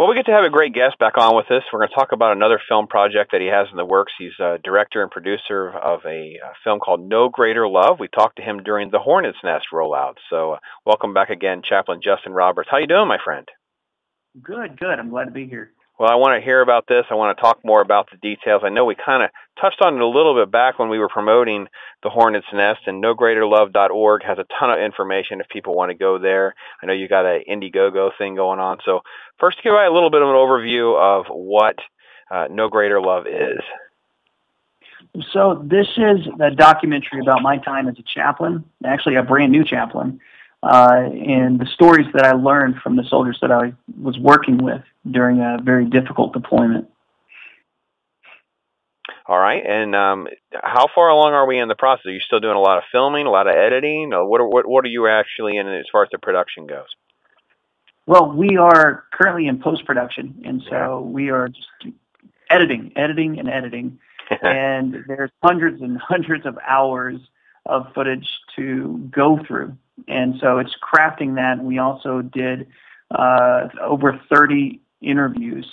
Well, we get to have a great guest back on with us. We're going to talk about another film project that he has in the works. He's a director and producer of a film called No Greater Love. We talked to him during the Hornet's Nest rollout. So welcome back again, Chaplain Justin Roberts. How you doing, my friend? Good, good. I'm glad to be here. Well, I want to hear about this. I want to talk more about the details. I know we kind of touched on it a little bit back when we were promoting the Hornet's Nest, and nogreaterlove.org has a ton of information if people want to go there. I know you got an Indiegogo thing going on. So first, give me a little bit of an overview of what No Greater Love is. So this is a documentary about my time as a chaplain, actually a brand new chaplain, and the stories that I learned from the soldiers that I was working with during a very difficult deployment. All right, and how far along are we in the process? Are you still doing a lot of filming, a lot of editing? What are you actually in as far as the production goes? Well, we are currently in post-production, and so we are just editing, and there's hundreds and hundreds of hours of footage to go through. And so it's crafting that. We also did over 30 interviews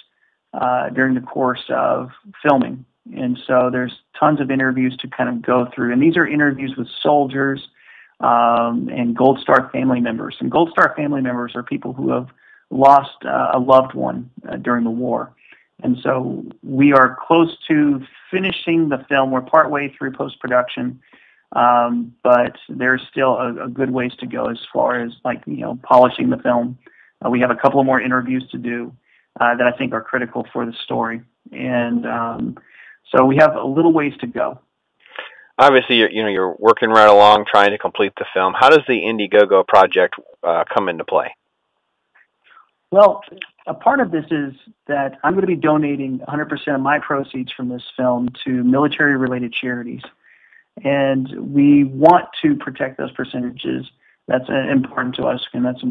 during the course of filming. And so there's tons of interviews to kind of go through. And these are interviews with soldiers and Gold Star family members. And Gold Star family members are people who have lost a loved one during the war. And so we are close to finishing the film. We're partway through post-production. But there's still a good ways to go as far as polishing the film. We have a couple of more interviews to do that I think are critical for the story, and so we have a little ways to go. Obviously, you're working right along trying to complete the film. How does the Indiegogo project come into play? Well, a part of this is that I'm going to be donating 100% of my proceeds from this film to military-related charities. And we want to protect those percentages. That's important to us, and that's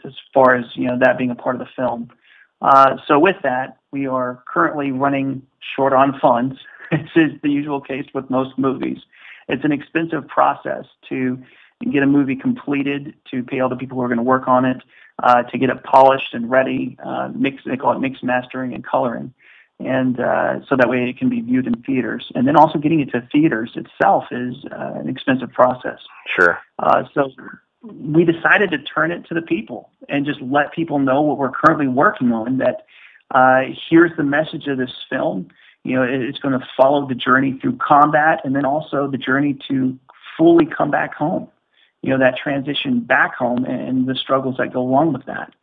as far as that being a part of the film. So with that, we are currently running short on funds. This is the usual case with most movies. It's an expensive process to get a movie completed, to pay all the people who are going to work on it, to get it polished and ready. They call it mix, mastering, and coloring. And so that way it can be viewed in theaters. And then also getting it to theaters itself is an expensive process. Sure. So we decided to turn it to the people and just let people know what we're currently working on, that here's the message of this film. It's going to follow the journey through combat and then also the journey to fully come back home, that transition back home and the struggles that go along with that.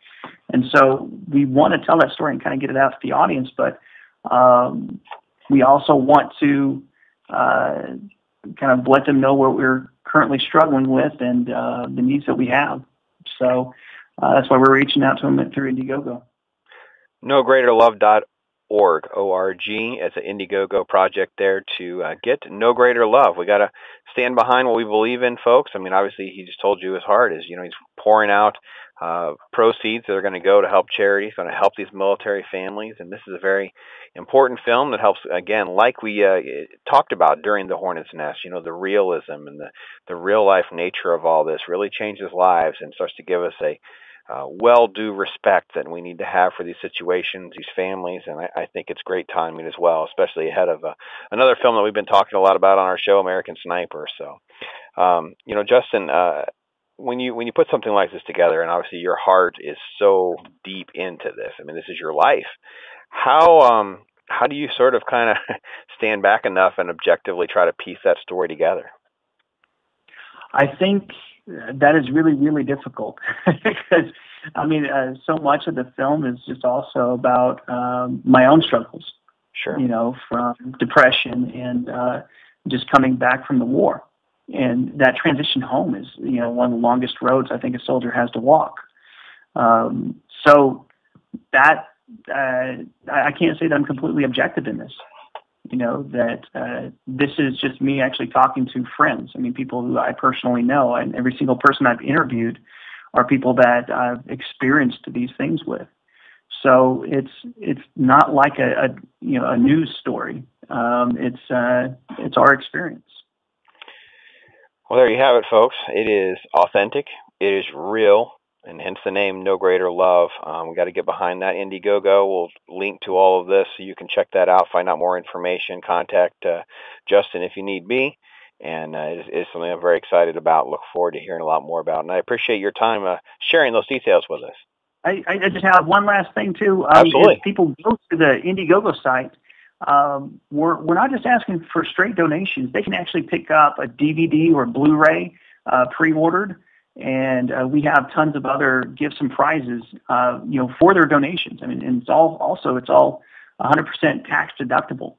And so we want to tell that story and kind of get it out to the audience, but we also want to kind of let them know what we're currently struggling with and the needs that we have. So that's why we're reaching out to them through Indiegogo. nogreaterlove.org, O-R-G. It's an Indiegogo project there to get No Greater Love. We got to stand behind what we believe in, folks. I mean, obviously, he just told you his heart is, he's pouring out proceeds that are going to go to help charities, going to help these military families. And this is a very important film that helps, again, like we talked about during the Hornet's Nest, the realism and the real-life nature of all this really changes lives and starts to give us a well-due respect that we need to have for these situations, these families, and I think it's great timing as well, especially ahead of another film that we've been talking a lot about on our show, American Sniper. So, Justin, when you put something like this together, and obviously your heart is so deep into this, I mean, this is your life. How do you sort of kind of stand back enough and objectively try to piece that story together? I think that is really, really difficult because, so much of the film is just also about my own struggles. Sure. From depression and just coming back from the war. And that transition home is, one of the longest roads I think a soldier has to walk. So that I can't say that I'm completely objective in this. That this is just me actually talking to friends. I mean, people who I personally know, and every single person I've interviewed are people that I've experienced these things with. So it's not like a news story. It's our experience. Well, there you have it, folks. It is authentic. It is real. and hence the name No Greater Love. We got to get behind that. Indiegogo. We'll link to all of this so you can check that out, find out more information, contact Justin if you need be. And it's something I'm very excited about. Look forward to hearing a lot more about. And I appreciate your time sharing those details with us. I just have one last thing too. Absolutely. If people go to the Indiegogo site, we're not just asking for straight donations. They can actually pick up a DVD or Blu-ray pre-ordered, and we have tons of other gifts and prizes, for their donations. I mean, and it's all 100% tax deductible,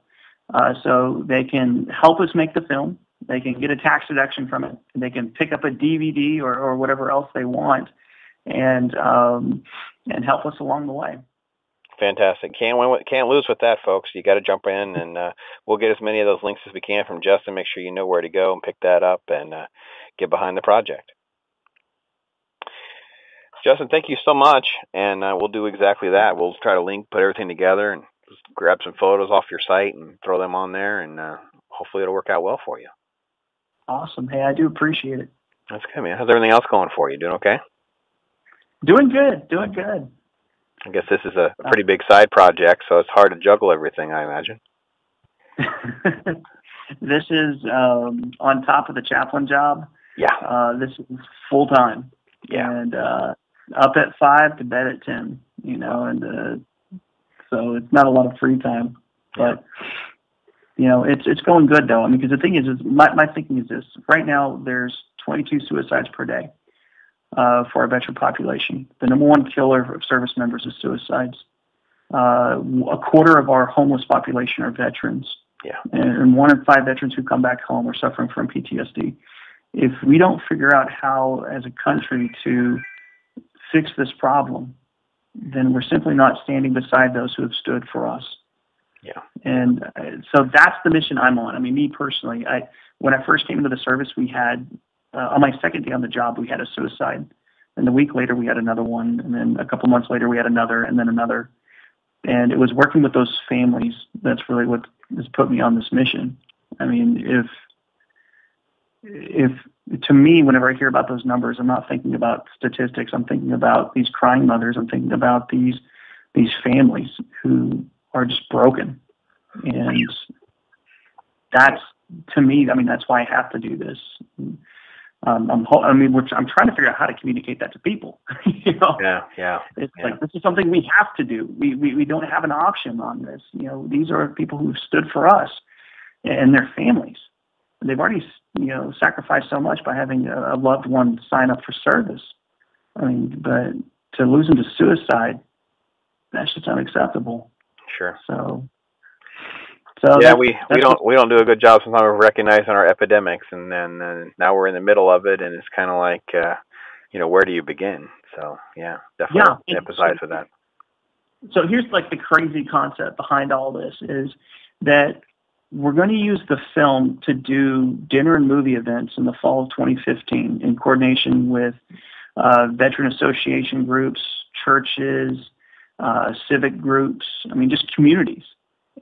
so they can help us make the film. They can get a tax deduction from it. They can pick up a DVD or whatever else they want, and help us along the way. Fantastic. Can't lose with that, folks. You got to jump in, and we'll get as many of those links as we can from Justin. Make sure you know where to go and pick that up and get behind the project. Justin, thank you so much, and we'll do exactly that. We'll try to put everything together, and just grab some photos off your site and throw them on there, and hopefully it'll work out well for you. Awesome. Hey, I do appreciate it. That's good, man. How's everything else going for you? Doing okay? Doing good. I guess this is a pretty big side project, so it's hard to juggle everything, I imagine. This is on top of the chaplain job. Yeah. This is full time. Yeah. And up at 5 to bed at 10. And so it's not a lot of free time, but. It's going good though. I mean, because the thing is my thinking is this: right now there's 22 suicides per day for our veteran population. The number one killer of service members is suicides. A quarter of our homeless population are veterans. Yeah. And 1 in 5 veterans who come back home are suffering from PTSD. If we don't figure out how, as a country, to fix this problem, then we're simply not standing beside those who have stood for us. Yeah. And so that's the mission I'm on. I mean, me personally, when I first came into the service, we had, on my second day on the job, we had a suicide. And a week later, we had another one. And then a couple months later, we had another, and then another. And it was working with those families that's really what has put me on this mission. I mean, if to me, whenever I hear about those numbers, I'm not thinking about statistics. I'm thinking about these crying mothers. I'm thinking about these families who are just broken. And that's, to me, I mean, that's why I have to do this. I'm trying to figure out how to communicate that to people. Yeah. It's like, this is something we have to do. We don't have an option on this. These are people who've stood for us and their families. They've already, sacrificed so much by having a loved one sign up for service. I mean, but to lose them to suicide, that's just unacceptable. Sure. So yeah, we don't do a good job sometimes of recognizing our epidemics, and then now we're in the middle of it, and it's kind of like, where do you begin? So yeah, definitely emphasize with that. So here's like the crazy concept behind all this is that we're going to use the film to do dinner and movie events in the fall of 2015 in coordination with veteran association groups, churches, civic groups, just communities,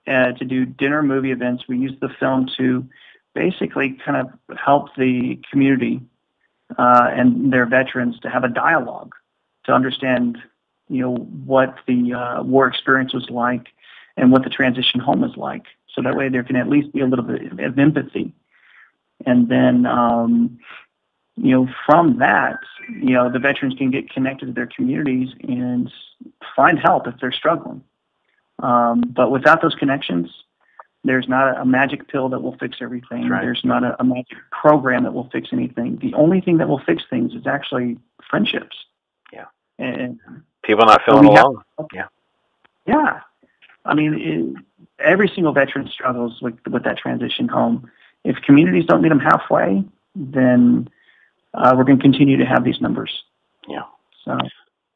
to do dinner movie events. We use the film to basically kind of help the community and their veterans to have a dialogue, to understand, what the war experience was like and what the transition home is like. So that way there can at least be a little bit of empathy. And then, from that, the veterans can get connected to their communities and find help if they're struggling. But without those connections, there's not a magic pill that will fix everything. Right. There's not a magic program that will fix anything. The only thing that will fix things is actually friendships. Yeah. And people not feeling alone. Yeah. Yeah. Every single veteran struggles with that transition home. If communities don't meet them halfway, then we're going to continue to have these numbers. Yeah. So.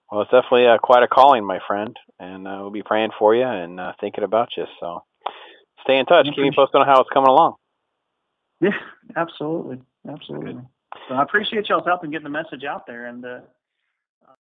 Well, it's definitely quite a calling, my friend, and we'll be praying for you and thinking about you. So stay in touch. Keep me posted on how it's coming along. Yeah, absolutely. So I appreciate y'all's help in getting the message out there, and